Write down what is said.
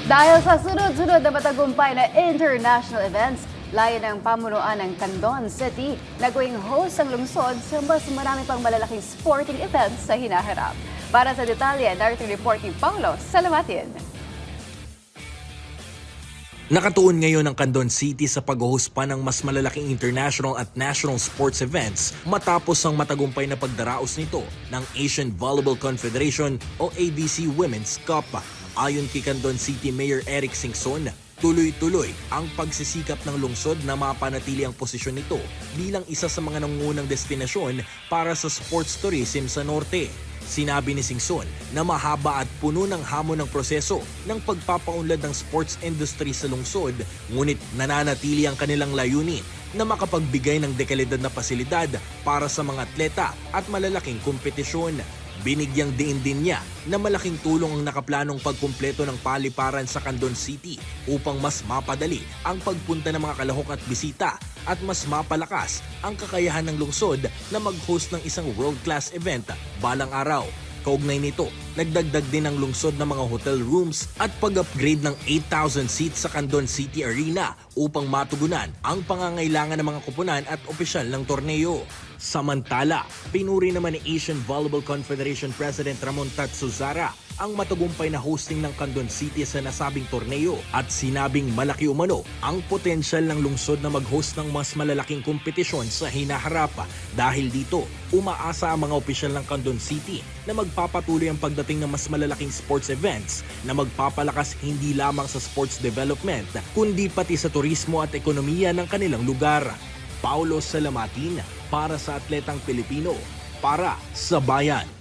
Dahil sa sunod-sunod na matagumpay na international events, layo ng pamunuan ng Candon City na gawing host ang lungsod sa mas marami pang malalaking sporting events sa hinaharap. Para sa detalye, narito report ni Paulo Salamatin. Nakatuon ngayon ang Candon City sa pag-host pa ng mas malalaking international at national sports events matapos ang matagumpay na pagdaraos nito ng Asian Volleyball Confederation o ABC Women's Cup. Ayon kay Candon City Mayor Eric Singson, tuloy-tuloy ang pagsisikap ng lungsod na mapanatili ang posisyon nito bilang isa sa mga nangungunang destinasyon para sa sports tourism sa norte. Sinabi ni Singson na mahaba at puno ng hamon ng proseso ng pagpapaunlad ng sports industry sa lungsod, ngunit nananatili ang kanilang layunin na makapagbigay ng dekalidad na pasilidad para sa mga atleta at malalaking kompetisyon. Binigyang diin din niya na malaking tulong ang nakaplanong pagkumpleto ng paliparan sa Candon City upang mas mapadali ang pagpunta ng mga kalahok at bisita at mas mapalakas ang kakayahan ng lungsod na mag-host ng isang world-class event balang araw. Kaugnay nito, nagdagdag din ang lungsod ng mga hotel rooms at pag-upgrade ng 8,000 seats sa Candon City Arena upang matugunan ang pangangailangan ng mga koponan at opisyal ng torneo. Samantala, pinuri naman ni Asian Volleyball Confederation President Ramon Tatsuzara ang matagumpay na hosting ng Candon City sa nasabing torneo at sinabing malaki umano ang potensyal ng lungsod na mag-host ng mas malalaking kompetisyon sa hinaharap. Dahil dito, umaasa ang mga opisyal ng Candon City na magpapatuloy ang pagdating ng mas malalaking sports events na magpapalakas hindi lamang sa sports development kundi pati sa turismo at ekonomiya ng kanilang lugar. Paulo Salamatin para sa Atletang Pilipino, para sa Bayan.